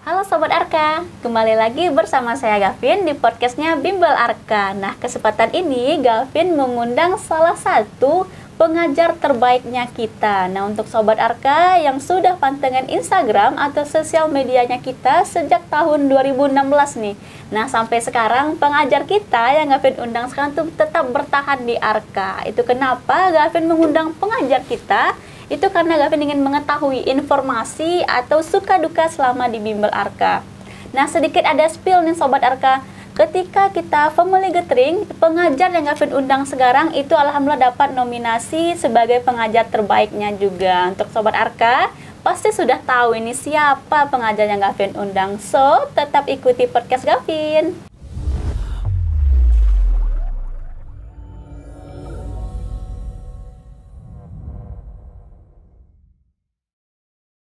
Halo Sobat Arka, kembali lagi bersama saya Gavin di podcastnya Bimbel Arka. Nah, kesempatan ini Gavin mengundang salah satu pengajar terbaiknya kita. Nah, untuk Sobat Arka yang sudah pantengin Instagram atau sosial medianya kita sejak tahun 2016 nih. Nah, sampai sekarang pengajar kita yang Gavin undang sekarang tuh tetap bertahan di Arka. Itu kenapa Gavin mengundang pengajar kita? Itu karena Gavin ingin mengetahui informasi atau suka duka selama di Bimbel Arka. Nah, sedikit ada spill nih Sobat Arka. Ketika kita family gathering, pengajar yang Gavin undang sekarang itu alhamdulillah dapat nominasi sebagai pengajar terbaiknya juga. Untuk Sobat Arka, pasti sudah tahu ini siapa pengajar yang Gavin undang. So, tetap ikuti podcast Gavin.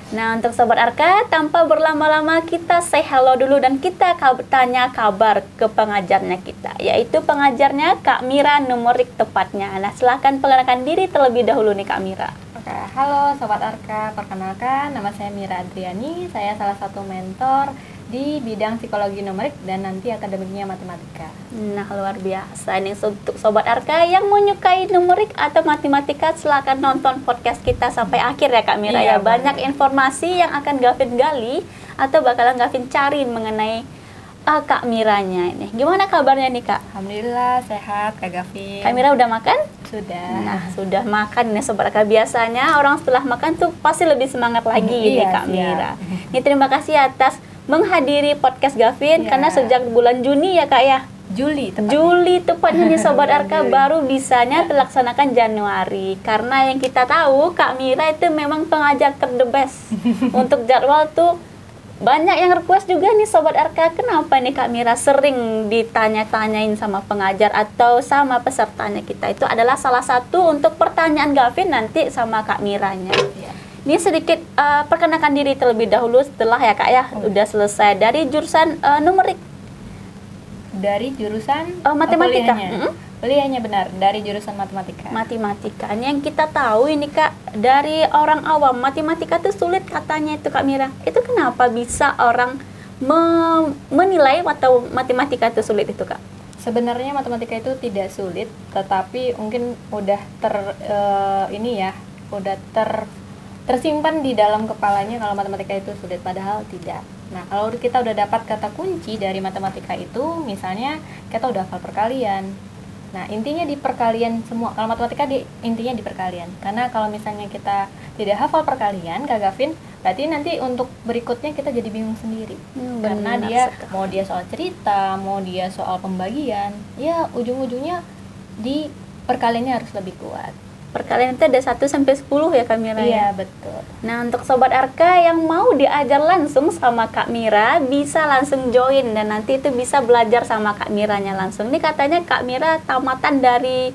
Nah, untuk Sobat Arka, tanpa berlama-lama kita say hello dulu dan kita tanya kabar ke pengajarnya kita, yaitu pengajarnya Kak Mira Numerik tepatnya. Nah, silahkan perkenalkan diri terlebih dahulu nih Kak Mira. Oke, halo Sobat Arka, perkenalkan nama saya Mira Adriani, saya salah satu mentor di bidang psikologi numerik dan nanti akademiknya matematika. Nah, luar biasa. Ini untuk Sobat Arka yang menyukai numerik atau matematika, silakan nonton podcast kita sampai akhir ya Kak Mira. Iya, ya, banyak informasi yang akan Gavin gali atau bakalan Gavin cari mengenai Kak Miranya ini. Gimana kabarnya nih Kak? Alhamdulillah sehat Kak Gavin. Kak Mira udah makan? Sudah. Nah, sudah makan nih Sobat Arka. Biasanya orang setelah makan tuh pasti lebih semangat lagi nih Kak Mira. Ini terima kasih atas menghadiri podcast Gavin karena sejak bulan Juni ya Kak ya. Juli tepatnya nih Sobat Arka baru bisanya terlaksanakan Januari. Karena yang kita tahu Kak Mira itu memang pengajar the best. Untuk jadwal tuh banyak yang request juga nih Sobat Arka. Kenapa nih Kak Mira sering ditanya-tanyain sama pengajar atau sama pesertanya kita. Itu adalah salah satu untuk pertanyaan Gavin nanti sama Kak Miranya. Ini sedikit perkenalkan diri terlebih dahulu setelah ya Kak ya udah selesai dari jurusan numerik. Dari jurusan matematika. Kuliahnya benar, dari jurusan matematika. Matematika. Ini yang kita tahu ini Kak, dari orang awam matematika itu sulit katanya itu Kak Mira. Itu kenapa bisa orang menilai atau matematika itu sulit itu Kak? Sebenarnya matematika itu tidak sulit, tetapi mungkin udah tersimpan di dalam kepalanya kalau matematika itu sulit, padahal tidak. Nah, kalau kita udah dapat kata kunci dari matematika itu, misalnya kita udah hafal perkalian. Nah, intinya di perkalian semua. Kalau matematika intinya di perkalian. Karena kalau misalnya kita tidak hafal perkalian, Kak Gavin, berarti nanti untuk berikutnya kita jadi bingung sendiri. Karena mau dia soal cerita, mau dia soal pembagian, ya ujung-ujungnya di perkaliannya harus lebih kuat. Perkalian itu ada 1 sampai 10 ya Kak Mira? Iya, betul. Nah, untuk Sobat Arka yang mau diajar langsung sama Kak Mira, bisa langsung join dan nanti itu bisa belajar sama Kak Miranya langsung. Ini katanya Kak Mira tamatan dari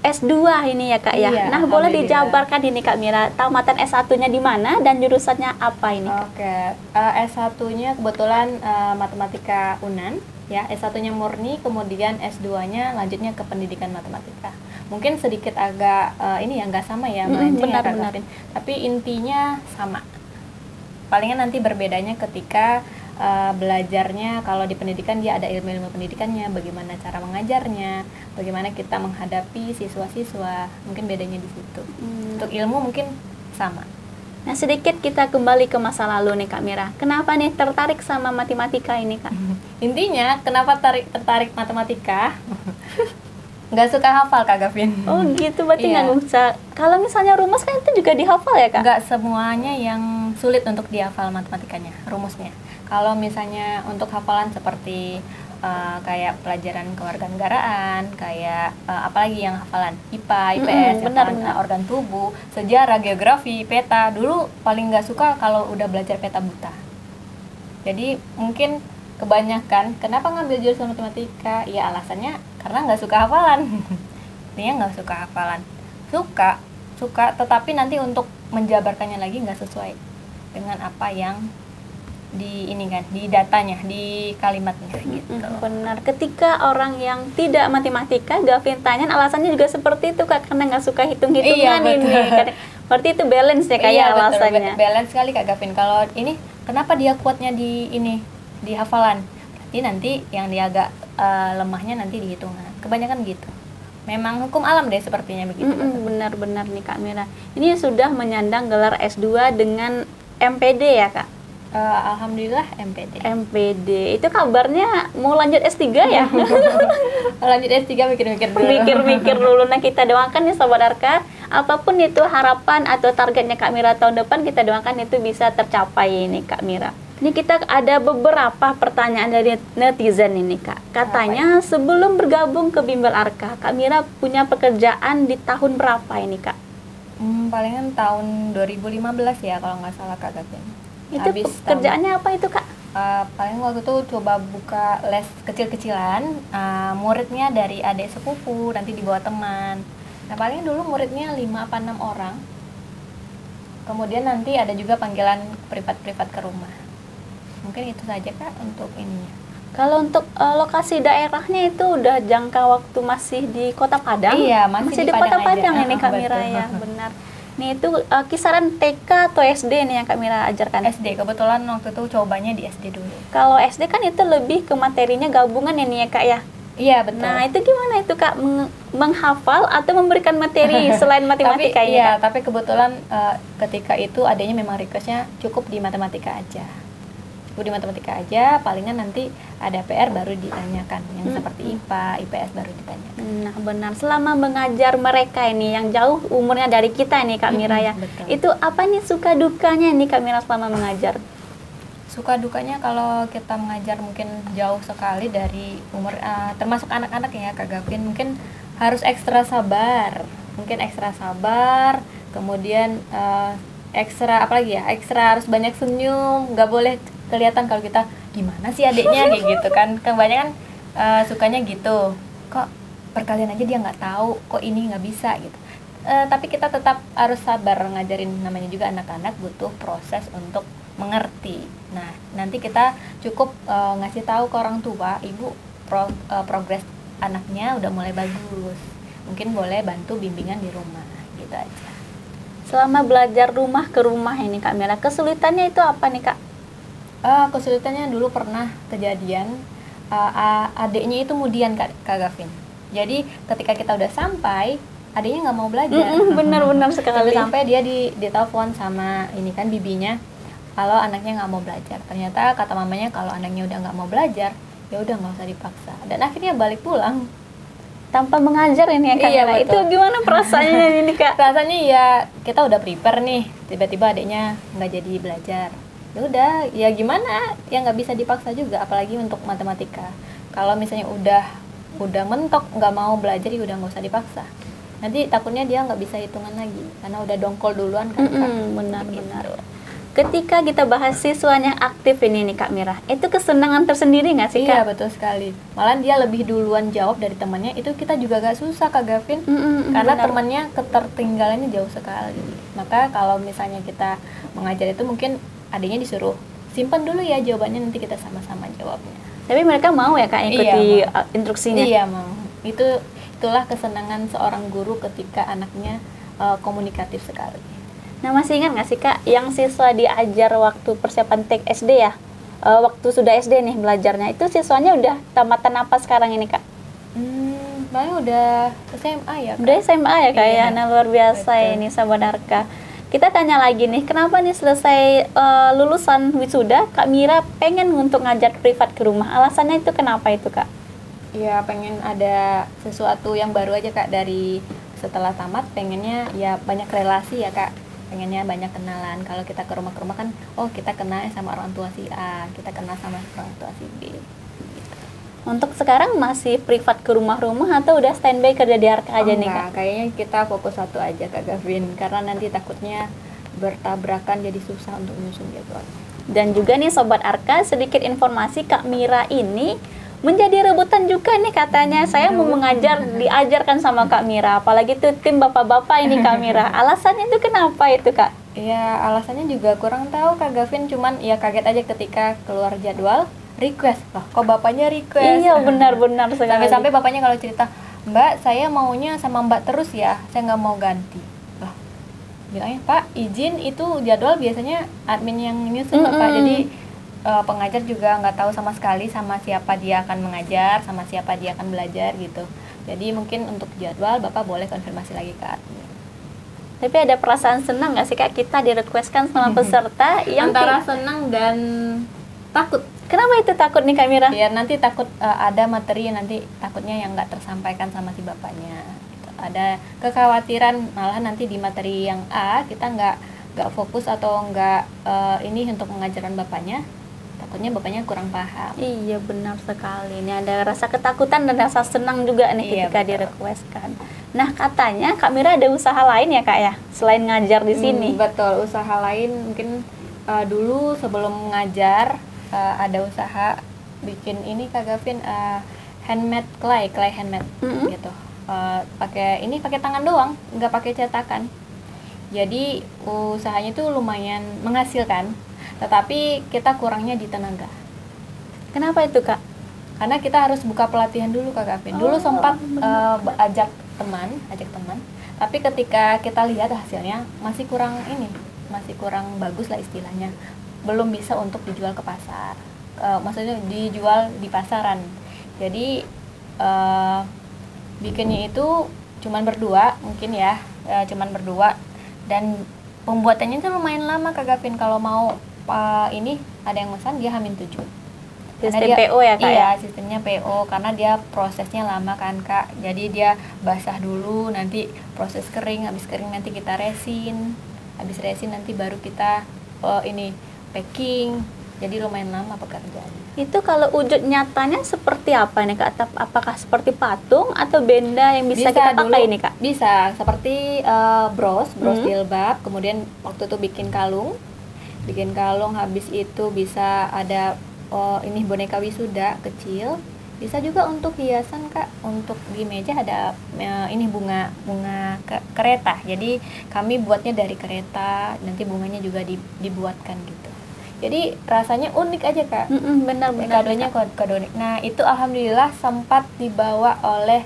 S2 ini ya Kak ya? Iya, nah, boleh dijabarkan ini Kak Mira, tamatan S1-nya di mana dan jurusannya apa ini Kak? Oke, S1-nya kebetulan matematika UNAN, ya, S1-nya murni, kemudian S2-nya lanjutnya ke pendidikan matematika. Mungkin sedikit agak nggak sama ya, melenceng ya Kak Gavin. Tapi intinya sama. Palingan nanti berbedanya ketika belajarnya. Kalau di pendidikan dia ada ilmu-ilmu pendidikannya, bagaimana cara mengajarnya, bagaimana kita menghadapi siswa-siswa. Mungkin bedanya di situ. Untuk ilmu mungkin sama. Nah, sedikit kita kembali ke masa lalu nih Kak Mira. Kenapa nih tertarik sama matematika ini Kak? Intinya kenapa tertarik matematika? Nggak suka hafal Kak Gavin. Oh gitu, berarti nggak bisa. Kalau misalnya rumus kan itu juga dihafal ya Kak? Nggak semuanya yang sulit untuk dihafal matematikanya, rumusnya. Kalau misalnya untuk hafalan seperti kayak pelajaran kewarganegaraan, kayak apalagi yang hafalan IPA, IPS, benar. Organ tubuh, sejarah, geografi, peta. Dulu paling nggak suka kalau udah belajar peta buta. Jadi mungkin kebanyakan kenapa ngambil jurusan matematika? Ya alasannya karena nggak suka hafalan. Dia nggak suka hafalan. Suka, tetapi nanti untuk menjabarkannya lagi nggak sesuai dengan apa yang di datanya, di kalimatnya gitu. Benar. Ketika orang yang tidak matematika, Gavin tanya alasannya juga seperti itu Kak, karena nggak suka hitung-hitungan ini. Berarti itu balance ya kayak alasannya. Balance sekali Kak Gavin. Kalau ini kenapa dia kuatnya di ini, di hafalan, berarti nanti yang dia agak lemahnya nanti di hitungan. Kebanyakan gitu. Memang hukum alam deh sepertinya begitu. Benar-benar nih Kak Mira. Ini sudah menyandang gelar S2 dengan MPD ya Kak? Alhamdulillah MPD. MPD. Itu kabarnya mau lanjut S3 ya? Lanjut S3 mikir-mikir dulu. Mikir-mikir dulu. Nah, kita doakan nih Sobat Arka, apapun itu harapan atau targetnya Kak Mira tahun depan, kita doakan itu bisa tercapai ini Kak Mira. Ini kita ada beberapa pertanyaan dari netizen ini Kak. Katanya sebelum bergabung ke Bimbel Arka, Kak Mira punya pekerjaan di tahun berapa ini Kak? Palingan tahun 2015 ya kalau nggak salah Kak Gavin. Itu pekerjaannya apa itu Kak? Paling waktu itu coba buka les kecil-kecilan, muridnya dari adik sepupu, nanti dibawa teman. Nah paling dulu muridnya 5 apa 6 orang. Kemudian nanti ada juga panggilan privat-privat ke rumah. Mungkin itu saja Kak untuk ininya. Kalau untuk lokasi daerahnya itu udah jangka waktu masih di Kota Padang? Iya, masih di Kota Padang ini Kak Mira ya, benar. Nih itu kisaran TK atau SD nih yang Kak Mira ajarkan? SD, kebetulan waktu itu cobanya di SD dulu. Kalau SD kan itu lebih ke materinya gabungan ya nih ya Kak ya? Iya betul. Nah itu gimana itu Kak, menghafal atau memberikan materi selain matematika ini? Iya, tapi kebetulan ketika itu adanya memang requestnya cukup di matematika aja. Cukup di matematika aja, palingan nanti ada PR baru ditanyakan, yang seperti IPA, IPS baru ditanyakan. Nah benar, selama mengajar mereka ini yang jauh umurnya dari kita nih Kak Mira ya, itu apa nih suka dukanya nih Kak Mira selama mengajar? Suka dukanya kalau kita mengajar mungkin jauh sekali dari umur, termasuk anak-anak ya Kak Gavin, mungkin harus ekstra sabar, kemudian ekstra apalagi ya, ekstra harus banyak senyum, nggak boleh kelihatan kalau kita gimana sih adiknya kayak gitu kan. Kebanyakan sukanya gitu, kok perkalian aja dia nggak tahu, kok ini nggak bisa gitu. Tapi kita tetap harus sabar ngajarin, namanya juga anak-anak butuh proses untuk mengerti. Nah nanti kita cukup ngasih tahu ke orang tua, ibu progres anaknya udah mulai bagus, mungkin boleh bantu bimbingan di rumah gitu aja. Selama belajar rumah ke rumah ini Kak Mira, kesulitannya itu apa nih Kak? Kesulitannya dulu pernah kejadian adiknya itu mudian Kak Gavin. Jadi ketika kita udah sampai, adiknya nggak mau belajar. Benar-benar sekali. Sampai dia ditelepon sama ini kan bibinya, kalau anaknya nggak mau belajar. Ternyata kata mamanya kalau anaknya udah nggak mau belajar, ya udah nggak usah dipaksa. Dan akhirnya balik pulang tanpa mengajar ini ya Kak Mira. Itu gimana perasaannya ini Kak? Rasanya ya kita udah prepare nih, tiba-tiba adiknya nggak jadi belajar. Ya udah, ya gimana, ya nggak bisa dipaksa juga, apalagi untuk matematika. Kalau misalnya udah mentok nggak mau belajar, ya udah nggak usah dipaksa. Nanti takutnya dia nggak bisa hitungan lagi karena udah dongkol duluan kan. Benar-benar. Ketika kita bahas siswanya aktif ini nih Kak Mira, itu kesenangan tersendiri nggak sih Kak? Iya betul sekali. Malah dia lebih duluan jawab dari temannya, itu kita juga gak susah Kak Gavin. Karena temannya ketertinggalannya jauh sekali. Maka kalau misalnya kita mengajar itu mungkin adiknya disuruh simpan dulu ya jawabannya, nanti kita sama-sama jawabnya. Tapi mereka mau ya Kak ikuti instruksinya? Iya mau. Itulah kesenangan seorang guru ketika anaknya komunikatif sekali. Nah masih ingat nggak sih Kak yang siswa diajar waktu persiapan TK SD ya? Waktu sudah SD nih belajarnya, itu siswanya udah tamatan apa sekarang ini Kak? Paling udah SMA ya Kak? Udah SMA ya Kak ya? Nah luar biasa. Betul. Ini Sobat Arka. Kita tanya lagi nih, kenapa nih selesai lulusan wisuda, Kak Mira pengen untuk ngajar privat ke rumah? Alasannya itu kenapa itu Kak? Ya pengen ada sesuatu yang baru aja Kak, dari setelah tamat pengennya ya banyak relasi ya Kak. Pengennya banyak kenalan. Kalau kita ke rumah kan, oh kita kenal sama orang tua si A, kita kenal sama orang tua si B. Untuk sekarang masih privat ke rumah-rumah atau udah standby kerja di Arka aja nih Kak? Kayaknya kita fokus satu aja Kak Gavin, karena nanti takutnya bertabrakan jadi susah untuk menyusun jadwal. Dan juga nih Sobat Arka, sedikit informasi Kak Mira ini menjadi rebutan juga nih katanya. Saya mau mengajar, diajarkan sama Kak Mira, apalagi tuh tim bapak-bapak ini Kak Mira. Alasannya itu kenapa itu Kak? Ya alasannya juga kurang tahu Kak Gavin, cuman ya kaget aja ketika keluar jadwal request. Loh, kok bapaknya request? Iya benar-benar sekali. Sampai bapaknya kalau cerita, Mbak saya maunya sama Mbak terus ya, saya nggak mau ganti. Loh, bilangnya, Pak izin, itu jadwal biasanya admin yang nyusun Pak, jadi pengajar juga nggak tahu sama sekali sama siapa dia akan mengajar, sama siapa dia akan belajar gitu. Jadi mungkin untuk jadwal Bapak boleh konfirmasi lagi ke admin. Tapi ada perasaan senang nggak sih Kak kita direquestkan sama peserta yang antara senang dan takut. Kenapa itu takut nih Kak Mira? Ya nanti takut ada materi yang nanti takutnya yang nggak tersampaikan sama si bapaknya. Gitu. Ada kekhawatiran malah nanti di materi yang A kita nggak fokus atau nggak ini untuk pengajaran bapaknya. Takutnya bapaknya kurang paham. Iya benar sekali. Ini ada rasa ketakutan dan rasa senang juga nih ketika direquestkan. Nah katanya Kak Mira ada usaha lain ya Kak ya selain ngajar di sini? Betul, usaha lain mungkin dulu sebelum ngajar ada usaha bikin ini Kak Gavin handmade clay handmade gitu. Pakai tangan doang, nggak pakai cetakan. Jadi usahanya itu lumayan menghasilkan. Tetapi kita kurangnya di tenaga. Kenapa itu Kak? Karena kita harus buka pelatihan dulu Kak Gavin. Dulu sempat ajak teman. Tapi ketika kita lihat hasilnya masih kurang bagus lah istilahnya. Belum bisa untuk dijual ke pasar. Maksudnya dijual di pasaran. Jadi bikinnya itu cuman berdua mungkin ya, cuman berdua dan pembuatannya itu lumayan lama Kak Gavin. Kalau mau ini ada yang pesan dia H-7. Sistem PO ya Kak? Iya, sistemnya PO karena dia prosesnya lama kan Kak. Jadi dia basah dulu, nanti proses kering, habis kering nanti kita resin. Habis resin nanti baru kita ini packing. Jadi lumayan lama pekerjaannya. Itu kalau wujud nyatanya seperti apa nih Kak? Apakah seperti patung atau benda yang bisa kita pakai ini Kak? Bisa, seperti bros jilbab, kemudian waktu itu bikin kalung habis itu bisa ada ini boneka wisuda kecil, bisa juga untuk hiasan Kak. Untuk di meja ada ini bunga kereta, jadi kami buatnya dari kereta, nanti bunganya juga dibuatkan gitu. Jadi rasanya unik aja Kak. Benar-benar kadonya kado unik. Nah itu alhamdulillah sempat dibawa oleh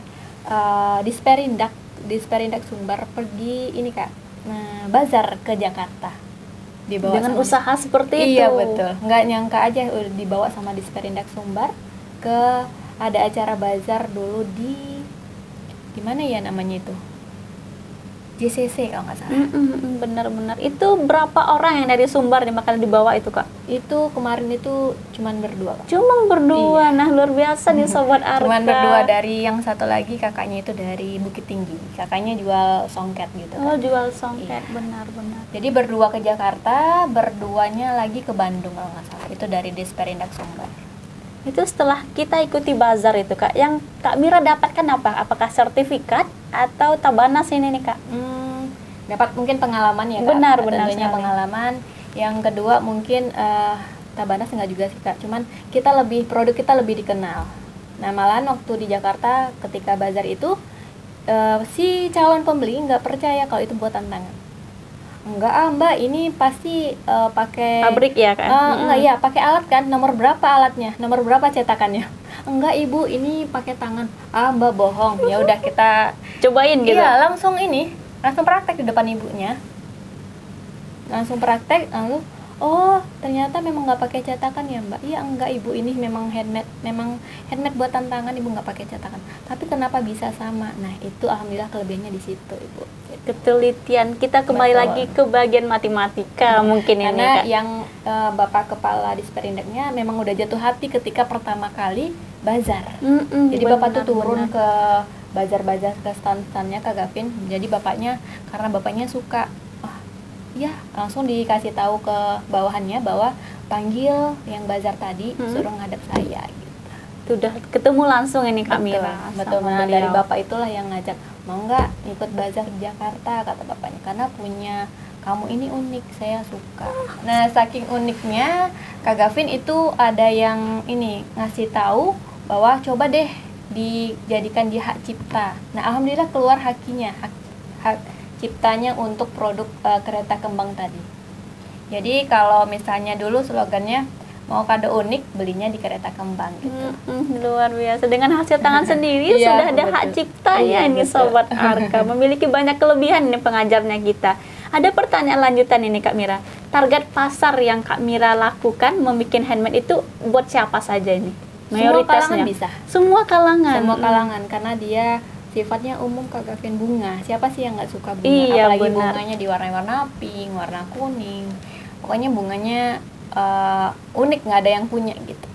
Disperindak Sumbar pergi ini Kak, bazar ke Jakarta. Dibawa dengan usaha seperti itu. Iya betul, nggak nyangka aja udah dibawa sama Disperindak Sumbar ke ada acara bazar dulu di mana ya namanya itu, JCC kalau nggak salah. Benar-benar. Itu berapa orang yang dari Sumbar yang bakal dibawa itu Kak? Itu kemarin itu cuman berdua Kak. Cuman berdua, iya. Nah luar biasa nih Sobat Arka. Cuman berdua, dari yang satu lagi kakaknya itu dari Bukit Tinggi. Kakaknya jual songket gitu Kak. Oh jual songket, iya. Benar-benar. Jadi berdua ke Jakarta, berduanya lagi ke Bandung kalau nggak salah. Itu dari Disperindak Sumbar. Itu setelah kita ikuti bazar itu Kak, yang Kak Mira dapatkan apa? Apakah sertifikat atau tabanas ini nih Kak? Dapat mungkin pengalaman ya Kak. Benar Tentunya pengalaman. Yang kedua mungkin tabanas enggak juga sih Kak. Cuman produk kita lebih dikenal. Nah malahan waktu di Jakarta ketika bazar itu si calon pembeli nggak percaya kalau itu buatan tangan. Enggak Mbak, ini pasti pakai pabrik ya kan? Enggak ya, pakai alat kan. Nomor berapa alatnya? Nomor berapa cetakannya? Enggak Ibu, ini pakai tangan. Mbak bohong. Ya udah kita cobain gitu. Iya, langsung praktek di depan ibunya. Langsung praktek, lalu ternyata memang nggak pakai cetakan ya Mbak. Iya enggak Ibu, ini memang handmade buatan tangan, Ibu nggak pakai cetakan. Tapi kenapa bisa sama? Nah itu alhamdulillah kelebihannya di situ Ibu. Ketelitian kita kembali lagi ke bagian matematika mungkin karena ini Kak. Yang Bapak Kepala Disperindaknya memang udah jatuh hati ketika pertama kali bazar. Jadi Bapak tuh turun ke bazar-bazar ke stand-standnya Kak Gavin. Jadi karena bapaknya suka, ya langsung dikasih tahu ke bawahannya bahwa panggil yang bazar tadi, suruh ngadep saya gitu. Sudah ketemu langsung ini Kak Mira. Betul. Nah, dari bapak itulah yang ngajak, mau nggak ikut bazar di Jakarta, kata bapaknya, karena punya kamu ini unik, saya suka. Nah saking uniknya Kak Gavin itu ada yang ini ngasih tahu bahwa coba deh dijadikan di hak cipta. Nah alhamdulillah keluar hak ciptanya untuk produk kereta kembang tadi. Jadi kalau misalnya dulu slogannya mau kado unik, belinya di kereta kembang gitu. Luar biasa, dengan hasil tangan sendiri sudah ada hak ciptanya ini Sobat Arka. Memiliki banyak kelebihan ini pengajarnya kita. Ada pertanyaan lanjutan ini Kak Mira. Target pasar yang Kak Mira lakukan membuat handmade itu buat siapa saja ini? Semua kalangan bisa. Semua kalangan. Semua kalangan karena dia sifatnya umum Kak Gavin, bunga. Siapa sih yang nggak suka bunga? Iya, Apalagi benar. bunganya diwarna-warna pink, warna kuning. Pokoknya bunganya unik, nggak ada yang punya gitu.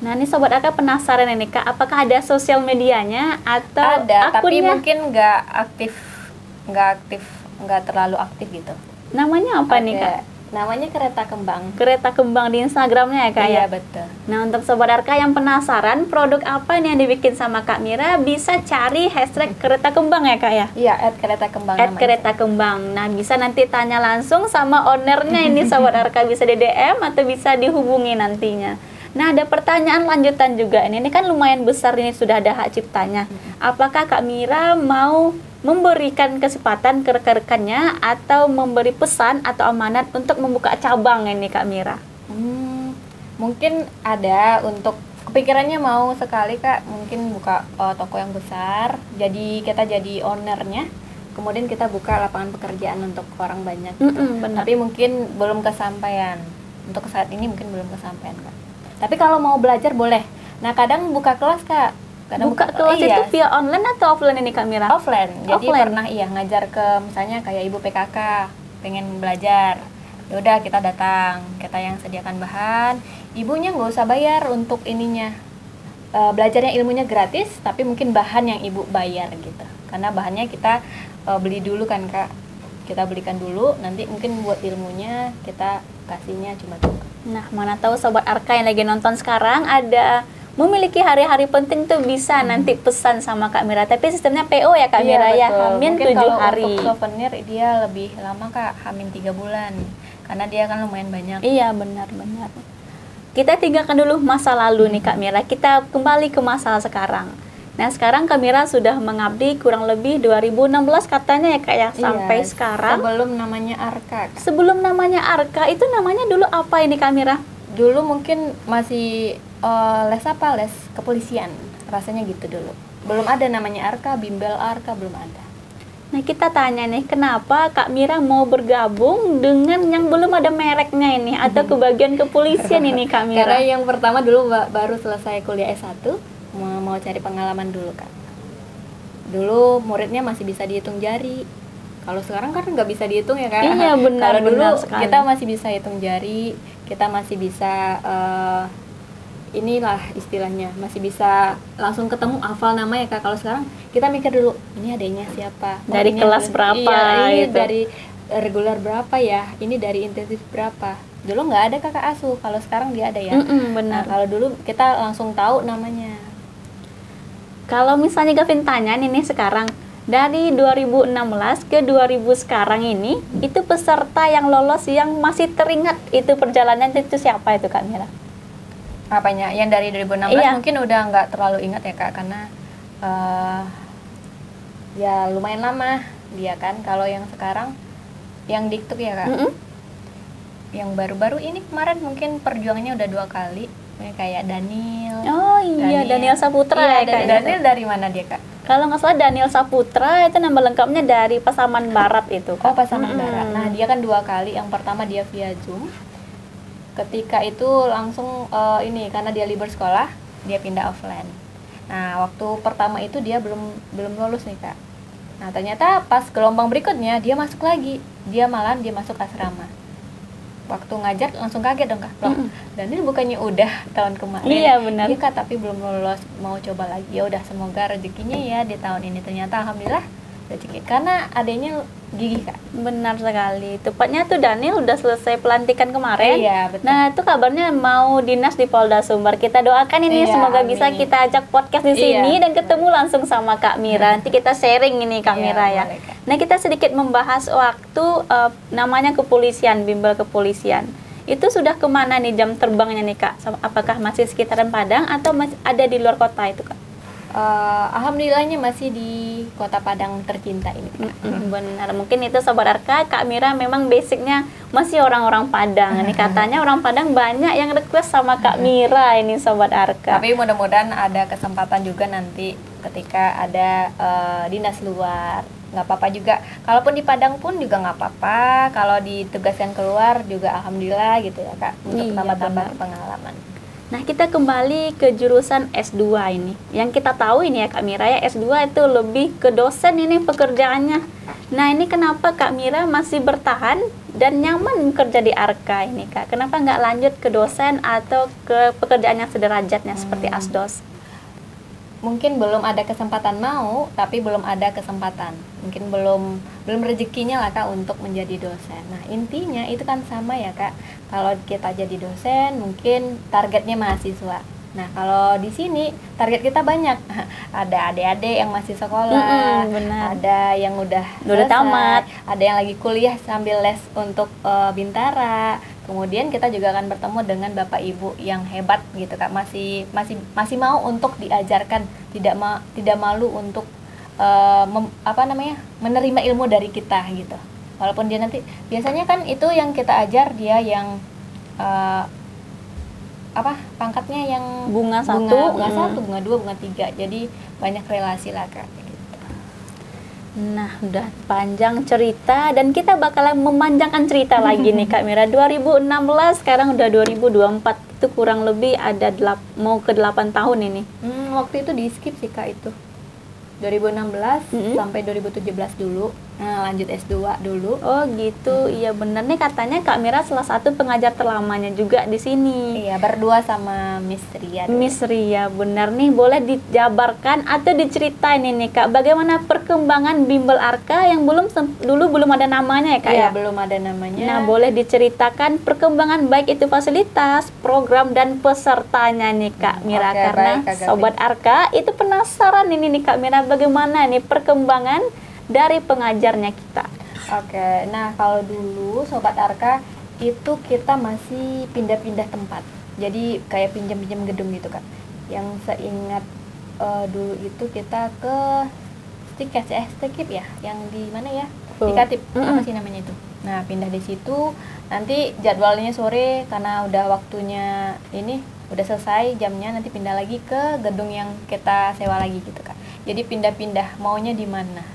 Nah ini Sobat Arka penasaran ini Kak, apakah ada sosial medianya atau Ada, tapi akunnya? mungkin nggak terlalu aktif gitu. Namanya apa nih Oke, Kak? namanya Kereta Kembang. Kereta Kembang di Instagramnya ya Kak Iya ya? betul. Nah untuk Sobat Arka yang penasaran produk apa nih yang dibikin sama Kak Mira, bisa cari hashtag Kereta Kembang ya Kak ya? Iya, @Kereta Kembang. Kereta Kembang. Nah bisa nanti tanya langsung sama ownernya ini Sobat Arka, bisa di DM atau bisa dihubungi nantinya. Nah ada pertanyaan lanjutan juga ini kan lumayan besar, ini sudah ada hak ciptanya. Apakah Kak Mira mau memberikan kesempatan ke rekan-rekannya atau memberi pesan atau amanat untuk membuka cabang ini Kak Mira? Mungkin ada untuk kepikirannya mau sekali Kak, mungkin buka toko yang besar. Jadi kita jadi ownernya. Kemudian kita buka lapangan pekerjaan untuk orang banyak. Benar. Tapi mungkin belum kesampaian. Untuk saat ini mungkin belum kesampaian Kak. Tapi kalau mau belajar boleh. Nah kadang buka kelas Kak. Kadang Buka kelas iya, itu via online atau offline ini Kak Mira? offline. Jadi Offline. pernah ngajar ke misalnya kayak ibu PKK pengen belajar. Ya udah kita datang, kita yang sediakan bahan. Ibunya nggak usah bayar untuk ininya. Belajarnya ilmunya gratis, tapi mungkin bahan yang ibu bayar gitu. Karena bahannya kita beli dulu kan Kak. Kita belikan dulu, nanti mungkin buat ilmunya kita kasihnya cuma-cuma. Nah, mana tahu Sobat Arka yang lagi nonton sekarang ada memiliki hari-hari penting tuh bisa nanti pesan sama Kak Mira. Tapi sistemnya PO ya Kak Mira ya, Hamin Mungkin 7 kalau hari. untuk souvenir dia lebih lama Kak, Hamin 3 bulan. Karena dia kan lumayan banyak. Iya, benar-benar. Kita tinggalkan dulu masa lalu nih Kak Mira. Kita kembali ke masa sekarang. Nah, sekarang Kak Mira sudah mengabdi kurang lebih 2016 katanya ya Kak ya, sampai sekarang. Sebelum namanya Arka. Kak. Sebelum namanya Arka, itu namanya dulu apa ini Kak Mira? Dulu mungkin masih les kepolisian. Rasanya gitu dulu. Belum ada namanya Arka, bimbel Arka belum ada. Nah kita tanya nih, kenapa Kak Mira mau bergabung dengan yang belum ada mereknya ini atau ke bagian kepolisian ini Kak Mira? Karena yang pertama dulu baru selesai kuliah S1, mau cari pengalaman dulu Kak. Dulu muridnya masih bisa dihitung jari. Kalau sekarang kan nggak bisa dihitung ya Kak. Iya benar. Kalau dulu sekali. kita masih bisa hitung jari, kita masih bisa inilah istilahnya, masih bisa langsung ketemu hafal nama ya Kak. Kalau sekarang kita mikir dulu, ini adanya siapa? Dari ini kelas berapa ini gitu. dari reguler berapa ya? Ini dari intensif berapa? Dulu nggak ada kakak asuh, kalau sekarang dia ada ya. Benar. Nah, kalau dulu kita langsung tahu namanya. Kalau misalnya Gavin tanya nih sekarang, dari 2016 ke 2000 sekarang ini, itu peserta yang lolos yang masih teringat itu perjalanan itu siapa itu Kak Mira? Apanya? Yang dari 2016 Iya. mungkin udah nggak terlalu ingat ya Kak, karena ya lumayan lama dia kan. Kalau yang sekarang yang diktuk ya Kak, yang baru-baru ini kemarin mungkin perjuangannya udah 2 kali. Kayak Daniel. Oh iya, Daniel Saputra Iya, ya Kak. Daniel dari mana dia Kak? Kalau nggak salah Daniel Saputra itu nama lengkapnya dari Pasaman Barat itu Kak. Oh, Pasaman Barat. Nah, dia kan 2 kali. Yang pertama dia via Zoom. Ketika itu langsung karena dia libur sekolah, dia pindah offline. Nah, waktu pertama itu dia belum lulus nih Kak. Nah, ternyata pas gelombang berikutnya dia masuk lagi. Dia masuk asrama. Waktu ngajar langsung kaget dong Kak. Loh, Daniel bukannya udah tahun kemarin? Iya benar. Iya Kak, tapi belum lulus, mau coba lagi. Ya udah, semoga rezekinya ya di tahun ini. Ternyata alhamdulillah rezeki, karena adanya gigi Kak. Benar sekali. Tepatnya tuh Daniel udah selesai pelantikan kemarin. Iya, betul. Nah, itu kabarnya mau dinas di Polda Sumbar. Kita doakan ini Iya, semoga amin. bisa kita ajak podcast di sini dan ketemu langsung sama Kak Mira. Nanti kita sharing ini Kak Iya, Mira ya. boleh, Kak. Nah, kita sedikit membahas waktu namanya kepolisian, bimbel kepolisian. Itu sudah kemana nih jam terbangnya nih Kak? Apakah masih sekitaran Padang atau masih ada di luar kota itu Kak? Alhamdulillahnya masih di Kota Padang tercinta ini. Benar, mungkin itu Sobat Arka, Kak Mira memang basicnya masih orang-orang Padang. Ini katanya orang Padang banyak yang request sama Kak Mira ini Sobat Arka. Tapi mudah-mudahan ada kesempatan juga nanti ketika ada dinas luar. nggak apa-apa juga. Kalaupun di Padang pun juga nggak apa-apa. Kalau ditugaskan keluar juga alhamdulillah gitu ya Kak, untuk Iya, tambah-tambah benar. pengalaman. Nah, kita kembali ke jurusan S2 ini. Yang kita tahu ini ya Kak Mira, ya S2 itu lebih ke dosen ini pekerjaannya. Nah, ini kenapa Kak Mira masih bertahan dan nyaman bekerja di Arka ini Kak? Kenapa nggak lanjut ke dosen atau ke pekerjaan yang sederajatnya seperti asdos? Mungkin belum ada kesempatan mau, tapi belum ada kesempatan. Mungkin belum rezekinya lah Kak untuk menjadi dosen. Nah, intinya itu kan sama ya Kak. Kalau kita jadi dosen, mungkin targetnya mahasiswa. Nah, kalau di sini target kita banyak. Ada adik-adik yang masih sekolah, Benar. ada yang udah selesai, tamat, ada yang lagi kuliah sambil les untuk Bintara. Kemudian kita juga akan bertemu dengan Bapak Ibu yang hebat gitu Kak, masih mau untuk diajarkan, tidak malu untuk menerima ilmu dari kita gitu. Walaupun dia nanti biasanya kan itu yang kita ajar dia yang pangkatnya yang bunga satu, bunga 2, bunga 3. Jadi banyak relasi lah Kak gitu. Nah, udah panjang cerita dan kita bakalan memanjangkan cerita lagi nih Kak Mira. 2016 sekarang udah 2024, itu kurang lebih ada mau ke 8 tahun ini. Waktu itu di skip sih Kak itu. 2016 sampai 2017 dulu. Nah, lanjut S2 dulu. Oh gitu, iya bener nih katanya Kak Mira salah satu pengajar terlamanya juga di sini. Iya, berdua sama Miss Ria dulu. Miss Ria, benar nih, boleh dijabarkan atau diceritain ini Kak, bagaimana perkembangan Bimbel Arka yang dulu belum ada namanya ya Kak Iya, ya? belum ada namanya. Nah, boleh diceritakan perkembangan baik itu fasilitas, program dan pesertanya nih Kak Mira, Oke, karena baik, Kak Gavin. Sobat Arka itu penasaran ini nih Kak Mira, bagaimana nih perkembangan dari pengajarnya kita. Oke, nah kalau dulu Sobat Arka itu kita masih pindah-pindah tempat. Jadi kayak pinjam-pinjam gedung gitu Kak. Yang seingat dulu itu kita ke Stikip ya, yang di mana ya? Di Katip, apa sih namanya itu? Nah, pindah di situ. Nanti jadwalnya sore karena udah waktunya ini udah selesai jamnya, nanti pindah lagi ke gedung yang kita sewa lagi gitu Kak. Jadi pindah-pindah maunya di mana.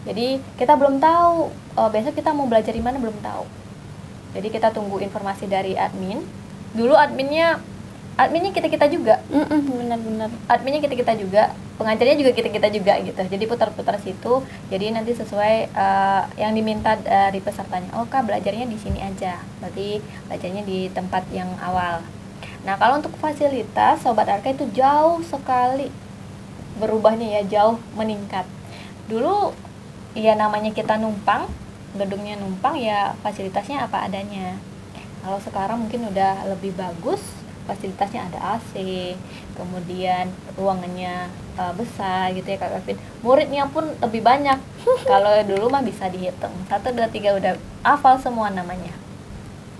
Jadi kita belum tahu besok kita mau belajar di mana, belum tahu. Jadi kita tunggu informasi dari admin. Dulu adminnya kita juga. Benar-benar. Adminnya kita juga, pengajarnya juga kita juga gitu. Jadi putar-putar situ. Jadi nanti sesuai yang diminta dari pesertanya. Oh Kak, belajarnya di sini aja. Berarti belajarnya di tempat yang awal. Nah, kalau untuk fasilitas Sobat Arka itu jauh sekali berubahnya ya, jauh meningkat. Dulu ya namanya kita numpang, gedungnya numpang ya fasilitasnya apa adanya. Kalau sekarang mungkin udah lebih bagus, fasilitasnya ada AC, kemudian ruangannya besar gitu ya Kak Gavin. Muridnya pun lebih banyak. Kalau dulu mah bisa dihitung 1, 2, 3 udah hafal semua namanya.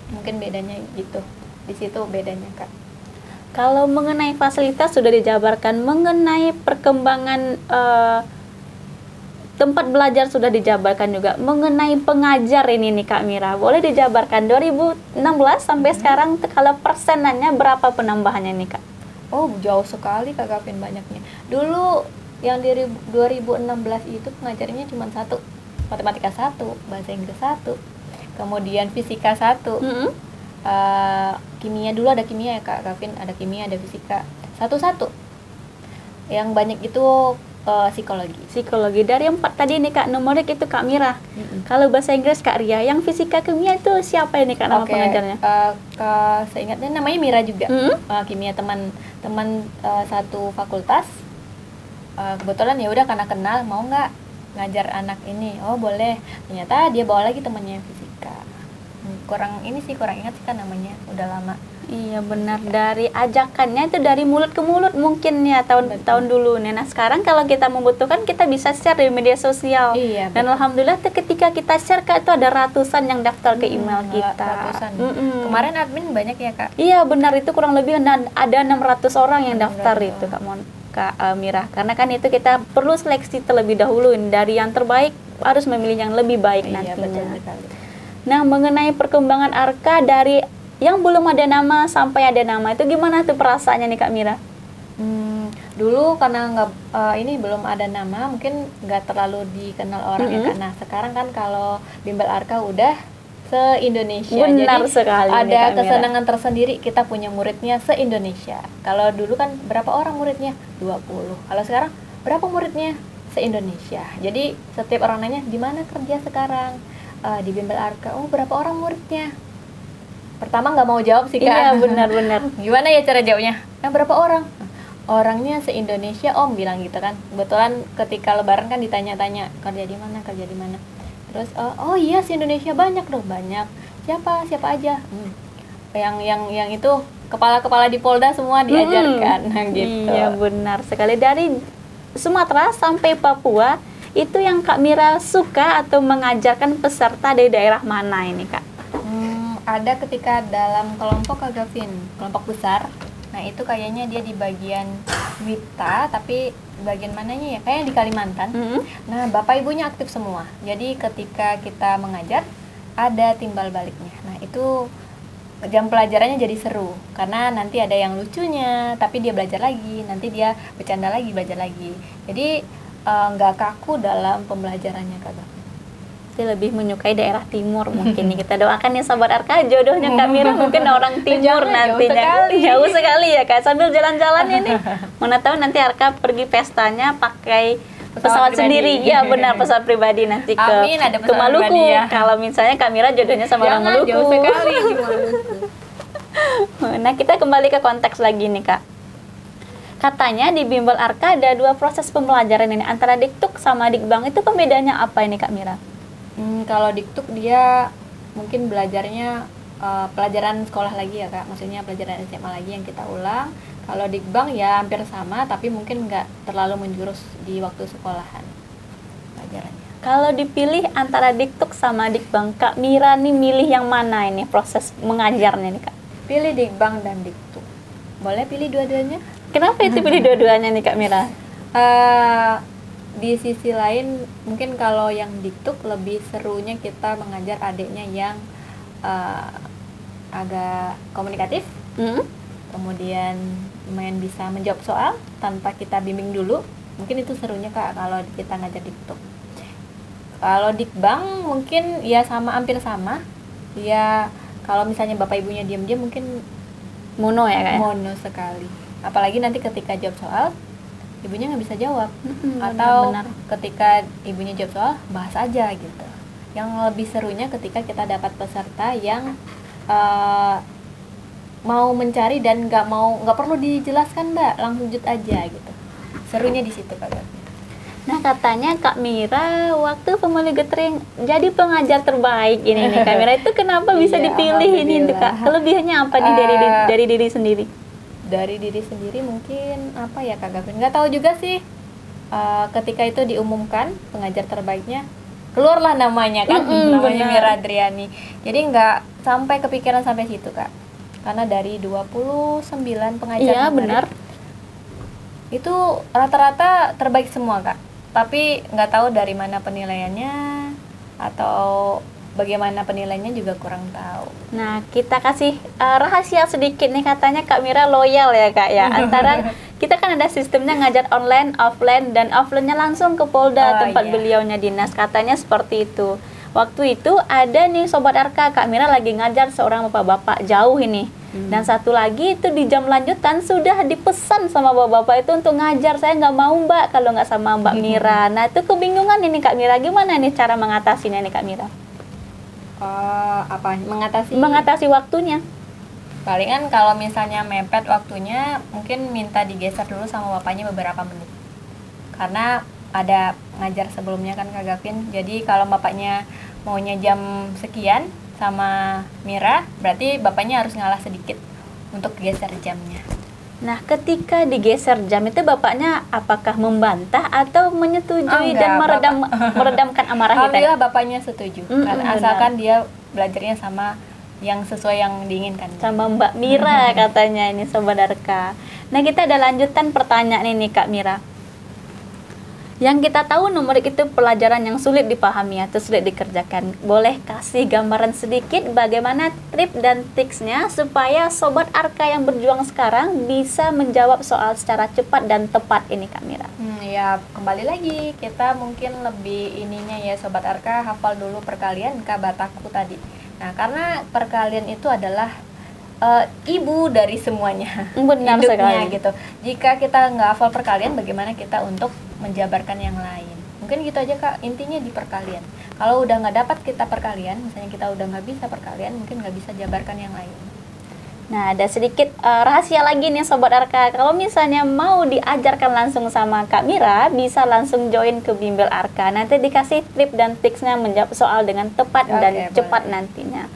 Mungkin bedanya gitu. Di situ bedanya Kak. Kalau mengenai fasilitas sudah dijabarkan, mengenai perkembangan tempat belajar sudah dijabarkan juga, mengenai pengajar ini nih Kak Mira, boleh dijabarkan 2016 sampai sekarang kalau persenannya berapa penambahannya nih Kak? Oh, jauh sekali Kak Gavin banyaknya. Dulu yang di 2016 itu pengajarnya cuma 1, matematika 1, bahasa Inggris 1, kemudian fisika 1. Kimia dulu ada kimia ya Kak Gavin, ada kimia, ada fisika. 1-1. Yang banyak itu psikologi. Dari 4 tadi nih Kak, numerik itu Kak Mira. Kalau bahasa Inggris Kak Ria, yang fisika kimia itu siapa ini Kak nama pengajarnya? Seingatnya namanya Mira juga. Kimia teman satu fakultas. Kebetulan ya udah karena kenal, mau nggak ngajar anak ini? Oh boleh. Ternyata dia bawa lagi temannya yang fisika. Kurang ingat sih kan namanya, udah lama. Iya benar, dari ajakannya itu dari mulut ke mulut mungkin ya tahun dulu nih. Nah sekarang kalau kita membutuhkan kita bisa share di media sosial. Iya, dan alhamdulillah ketika kita share Kak, itu ada ratusan yang daftar ke email kita. Ratusan. Kemarin admin banyak ya Kak? Iya benar, itu kurang lebih ada 600 orang yang daftar itu Kak Mira. Karena kan itu kita perlu seleksi terlebih dahulu, dari yang terbaik harus memilih yang lebih baik nantinya. Betul sekali. Nah mengenai perkembangan Arka dari yang belum ada nama sampai ada nama, itu gimana tuh perasaannya nih Kak Mira? Dulu karena nggak ini belum ada nama, mungkin nggak terlalu dikenal orang ya Kak. Nah sekarang kan kalau Bimbel Arka udah se-Indonesia. Benar Jadi sekali nih, ada Kak Mira. kesenangan tersendiri kita punya muridnya se-Indonesia. Kalau dulu kan berapa orang muridnya? 20. Kalau sekarang berapa muridnya? Se-Indonesia. Jadi setiap orang nanya, di mana kerja sekarang? Di Bimbel Arka. Oh, berapa orang muridnya? Pertama nggak mau jawab sih Kak. Iya, benar-benar. Gimana ya cara jawabnya? Berapa orang? Orangnya se-Indonesia Om, bilang gitu kan. Kebetulan ketika lebaran kan ditanya-tanya, kerja di mana, kerja di mana. Terus oh iya se-Indonesia banyak loh, banyak. Siapa aja? Yang itu kepala-kepala di Polda semua diajarkan. Nah, gitu. Iya, benar sekali. Dari Sumatera sampai Papua, itu yang Kak Mira suka atau mengajarkan peserta dari daerah mana ini, Kak? Ada ketika dalam kelompok Kak Gavin, kelompok besar. Nah itu kayaknya dia di bagian Wita, tapi bagian mananya ya? Kayaknya di Kalimantan. Nah bapak ibunya aktif semua. Jadi ketika kita mengajar, ada timbal baliknya. Nah itu jam pelajarannya jadi seru. Karena nanti ada yang lucunya, tapi dia belajar lagi. Nanti dia bercanda lagi, belajar lagi. Jadi nggak kaku dalam pembelajarannya Kak Gavin. Saya lebih menyukai daerah timur mungkin nih. Kita doakan ya Sobat Arka, jodohnya Kak Mira mungkin orang timur nantinya. Jauh sekali ya Kak, sambil jalan-jalan ini. Mana tahu nanti Arka pergi pestanya pakai pesawat sendiri. Ya benar, pesawat pribadi nanti ke, Amin, ada ke Maluku pribadi, ya. Kalau misalnya Kak Mira jodohnya sama orang Maluku. Jauh sekali di Maluku. Nah kita kembali ke konteks lagi nih Kak. Katanya di Bimbel Arka ada 2 proses pembelajaran ini, antara Diktuk sama Dikbang. Itu pembedanya apa ini Kak Mira? Kalau Diktuk dia mungkin belajarnya pelajaran sekolah lagi ya Kak, maksudnya pelajaran SMA lagi yang kita ulang. Kalau Dikbang ya hampir sama, tapi mungkin nggak terlalu menjurus di waktu sekolahan pelajarannya. Kalau dipilih antara Diktuk sama Dikbang, Kak Mira nih milih yang mana ini proses mengajarnya nih Kak? Pilih Dikbang dan Diktuk. Boleh pilih dua-duanya? Kenapa itu pilih dua-duanya nih Kak Mira? Di sisi lain mungkin kalau yang Diktuk lebih serunya kita mengajar adiknya yang agak komunikatif, kemudian lumayan bisa menjawab soal tanpa kita bimbing dulu. Mungkin itu serunya Kak kalau kita ngajar Diktuk. Kalau Dikbang mungkin ya sama, hampir sama ya. Kalau misalnya bapak ibunya diam-diam mungkin mono ya Kak? Mono sekali, apalagi nanti ketika jawab soal ibunya nggak bisa jawab, atau benar. ketika ibunya jawab soal bahas aja gitu. Yang lebih serunya ketika kita dapat peserta yang mau mencari dan nggak perlu dijelaskan Mbak, langsung lanjut aja gitu. Serunya di situ Kak Gavin. Nah katanya Kak Mira waktu Family Gathering jadi pengajar terbaik ini nih Kak Mira, itu kenapa bisa Iya, dipilih ini tuh Kak? Kelebihannya apa nih dari diri sendiri? Dari diri sendiri mungkin apa ya Kak Gavin, nggak tahu juga sih. Ketika itu diumumkan pengajar terbaiknya, keluarlah namanya kan, namanya Mira Adriani. Jadi nggak sampai kepikiran sampai situ Kak, karena dari 29 pengajar benar, itu rata-rata terbaik semua Kak. Tapi nggak tahu dari mana penilaiannya atau bagaimana penilaiannya juga kurang tahu. Nah, kita kasih rahasia sedikit nih, katanya Kak Mira loyal ya Kak ya. Antara kita kan ada sistemnya ngajar online, offline, dan offline-nya langsung ke Polda tempat beliaunya dinas. Katanya seperti itu. Waktu itu ada nih Sobat Arka, Kak Mira lagi ngajar seorang bapak-bapak jauh ini. Dan satu lagi itu di jam lanjutan sudah dipesan sama bapak-bapak itu untuk ngajar. Saya nggak mau Mbak kalau nggak sama Mbak Mira. Nah itu kebingungan ini Kak Mira, gimana nih cara mengatasinya nih Kak Mira? Apa mengatasi waktunya? Palingan kalau misalnya mepet waktunya, mungkin minta digeser dulu sama bapaknya beberapa menit, karena ada ngajar sebelumnya kan Kak Gavin. Jadi kalau bapaknya maunya jam sekian sama Mira, berarti bapaknya harus ngalah sedikit untuk geser jamnya. Nah, ketika digeser jam itu bapaknya apakah membantah atau menyetujui dan meredamkan amarah kita? Alhamdulillah bapaknya setuju, karena asalkan dia belajarnya sama yang sesuai yang diinginkan. Sama Mbak Mira katanya ini Sobat Arka. Nah, kita ada lanjutan pertanyaan ini Kak Mira. Yang kita tahu numerik itu pelajaran yang sulit dipahami atau sulit dikerjakan. Boleh kasih gambaran sedikit bagaimana trik dan tiksnya supaya Sobat Arka yang berjuang sekarang bisa menjawab soal secara cepat dan tepat ini Kak Mira? Ya kembali lagi kita mungkin lebih ininya ya Sobat Arka, hafal dulu perkalian Kabataku tadi. Nah karena perkalian itu adalah ibu dari semuanya. Benar sekali gitu. Jika kita nggak hafal perkalian, bagaimana kita untuk menjabarkan yang lain? Mungkin gitu aja Kak, intinya di perkalian. Kalau udah nggak dapat kita perkalian, misalnya kita udah nggak bisa perkalian, mungkin nggak bisa jabarkan yang lain. Nah, ada sedikit rahasia lagi nih Sobat Arka. Kalau misalnya mau diajarkan langsung sama Kak Mira, bisa langsung join ke Bimbel Arka. Nanti dikasih tip dan tiksnya menjawab soal dengan tepat dan cepat nantinya.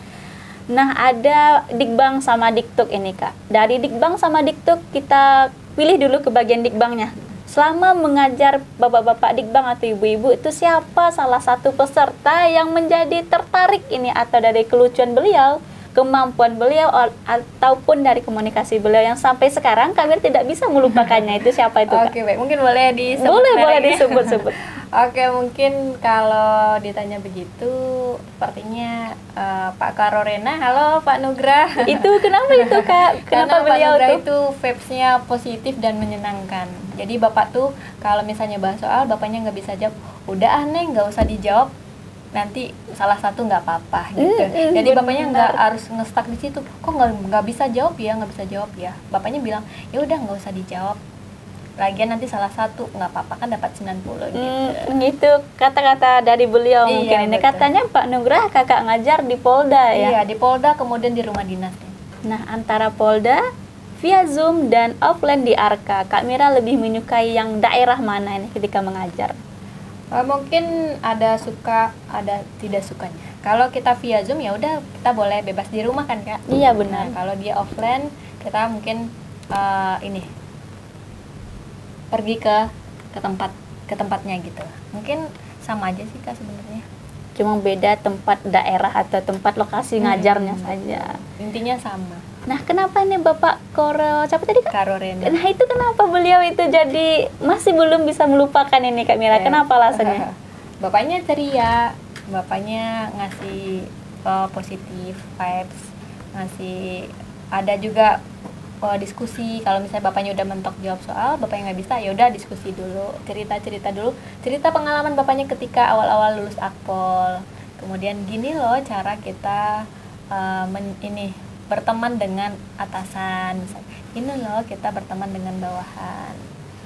Nah, ada Dikbang sama Diktuk ini Kak. Dari Dikbang sama Diktuk kita pilih dulu ke bagian Dikbangnya. Selama mengajar bapak-bapak Dikbang atau ibu-ibu, itu siapa salah satu peserta yang menjadi tertarik ini atau dari kelucuan beliau, kemampuan beliau ataupun dari komunikasi beliau yang sampai sekarang kami tidak bisa melupakannya, itu siapa itu Kak? Oke, baik. Mungkin boleh disebut. Boleh disebut-sebut. Oke, mungkin kalau ditanya begitu, sepertinya Pak Karorena. Halo Pak Nugrah. Itu kenapa itu Kak? Kenapa beliau Pak Nugrah tuh? itu vibes-nya positif dan menyenangkan. Jadi Bapak tuh kalau misalnya bahas soal, Bapaknya nggak bisa jawab, udah aneh nggak usah dijawab, nanti salah satu nggak apa-apa gitu. Jadi Bapaknya nggak harus ngestak di situ. Kok nggak bisa jawab ya, nggak bisa jawab ya. Bapaknya bilang, ya udah nggak usah dijawab. Lagian nanti salah satu nggak apa-apa kan dapat 90 gitu. Gitu kata-kata dari beliau mungkin ini. Katanya Pak Nugrah kakak ngajar di Polda ya? Iya, di Polda kemudian di rumah dinas. Nah, antara Polda, via Zoom dan offline di Arka, Kak Mira lebih menyukai yang daerah mana ini ketika mengajar? Mungkin ada suka, ada tidak sukanya. Kalau kita via Zoom ya udah kita boleh bebas di rumah kan Kak? Iya benar. Nah, kalau dia offline kita mungkin pergi ke tempatnya gitu. Mungkin sama aja sih Kak sebenarnya. Cuma beda tempat daerah atau tempat lokasi ngajarnya saja. Intinya sama. Nah, kenapa nih Bapak siapa tadi Kak? Karorena. Nah, itu kenapa beliau itu jadi masih belum bisa melupakan ini Kak Mira? Kenapa alasannya? Bapaknya ceria, bapaknya ngasih positif vibes, ngasih ada juga diskusi. Kalau misalnya bapaknya udah mentok jawab soal, bapaknya nggak bisa, ya udah diskusi dulu, cerita dulu, cerita pengalaman bapaknya ketika awal-awal lulus akpol. Kemudian gini loh cara kita berteman dengan atasan, misalnya gini loh kita berteman dengan bawahan,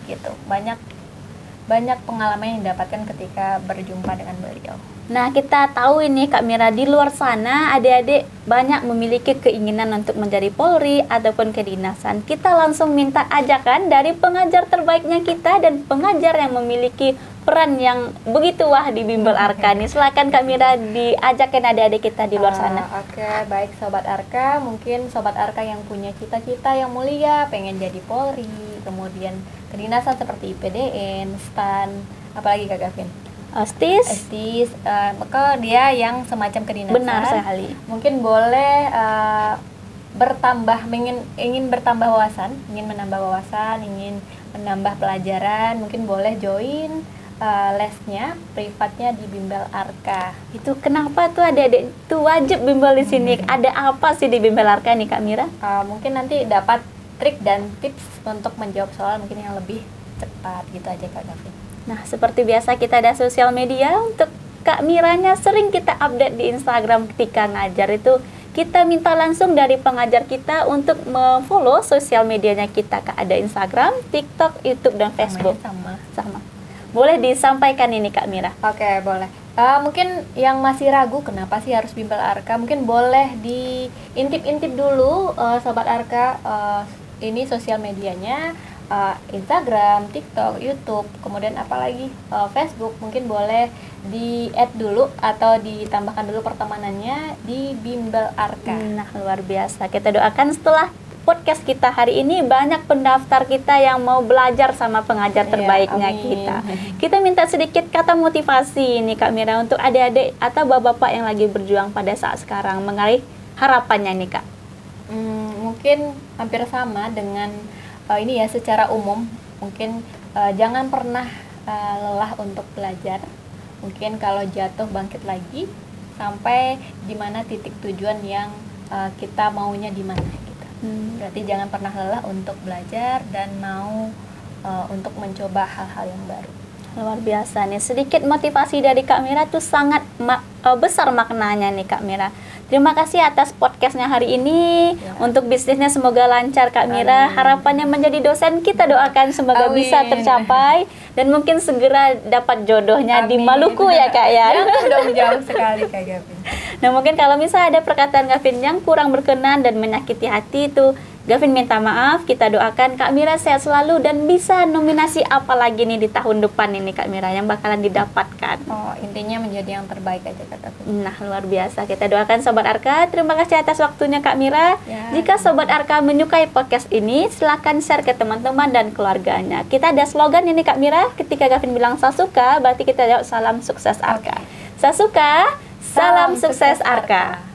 gitu. Banyak pengalaman yang didapatkan ketika berjumpa dengan beliau. Nah, kita tahu ini Kak Mira, di luar sana adik-adik banyak memiliki keinginan untuk menjadi Polri ataupun kedinasan. Kita langsung minta ajakan dari pengajar terbaiknya kita dan pengajar yang memiliki peran yang begitu wah di Bimbel Arka nih. Silakan Kak Mira diajakan adik-adik kita di luar sana. Oke, baik Sobat Arka, mungkin Sobat Arka yang punya cita-cita yang mulia, pengen jadi Polri, kemudian kedinasan seperti IPDN, STAN, apalagi Kak Gavin? Estis, maka dia yang semacam kedinasan. Benar sekali. Mungkin boleh ingin bertambah wawasan, ingin menambah wawasan, ingin menambah pelajaran, mungkin boleh join lesnya privatnya di Bimbel Arka. Itu kenapa tuh adik-adik itu wajib bimbel di sini? Ada apa sih di Bimbel Arka nih Kak Mira? Mungkin nanti dapat trik dan tips untuk menjawab soal mungkin yang lebih cepat gitu aja Kak Gavin. Nah, seperti biasa kita ada sosial media untuk Kak Miranya sering kita update di Instagram ketika ngajar itu. Kita minta langsung dari pengajar kita untuk memfollow sosial medianya kita Kak. Ada Instagram, TikTok, YouTube, dan Facebook. Sama. Boleh disampaikan ini Kak Mira? Oke, boleh. Mungkin yang masih ragu kenapa sih harus Bimbel Arka, mungkin boleh diintip-intip dulu Sobat Arka ini sosial medianya. Instagram, TikTok, YouTube, kemudian apalagi Facebook, mungkin boleh di-add dulu atau ditambahkan dulu pertemanannya di Bimbel Arka. Nah, luar biasa. Kita doakan setelah podcast kita hari ini banyak pendaftar kita yang mau belajar sama pengajar terbaiknya kita. Kita minta sedikit kata motivasi ini Kak Mira untuk adik-adik atau bapak-bapak yang lagi berjuang pada saat sekarang mengenai harapannya nih Kak. Mungkin hampir sama dengan ini ya, secara umum mungkin jangan pernah lelah untuk belajar. Mungkin kalau jatuh bangkit lagi sampai di mana titik tujuan yang kita maunya di mana gitu. Berarti jangan pernah lelah untuk belajar dan mau untuk mencoba hal-hal yang baru. Luar biasa nih, sedikit motivasi dari Kak Mira tuh sangat besar maknanya nih Kak Mira. Terima kasih atas podcastnya hari ini. Untuk bisnisnya semoga lancar Kak Mira. Harapannya menjadi dosen kita doakan semoga bisa tercapai dan mungkin segera dapat jodohnya di Maluku ya Kak ya. Jauh sekali Kak Gavin. Nah mungkin kalau misalnya ada perkataan Gavin yang kurang berkenan dan menyakiti hati itu, Gavin minta maaf, kita doakan Kak Mira sehat selalu dan bisa nominasi apa lagi nih di tahun depan ini Kak Mira yang bakalan didapatkan. Oh, intinya menjadi yang terbaik aja Kak Gavin. Nah, luar biasa. Kita doakan Sobat Arka. Terima kasih atas waktunya Kak Mira. Ya. Jika Sobat Arka menyukai podcast ini, silakan share ke teman-teman dan keluarganya. Kita ada slogan ini Kak Mira, ketika Gavin bilang saya suka, berarti kita jawab salam sukses Arka. Saya suka, salam sukses Arka.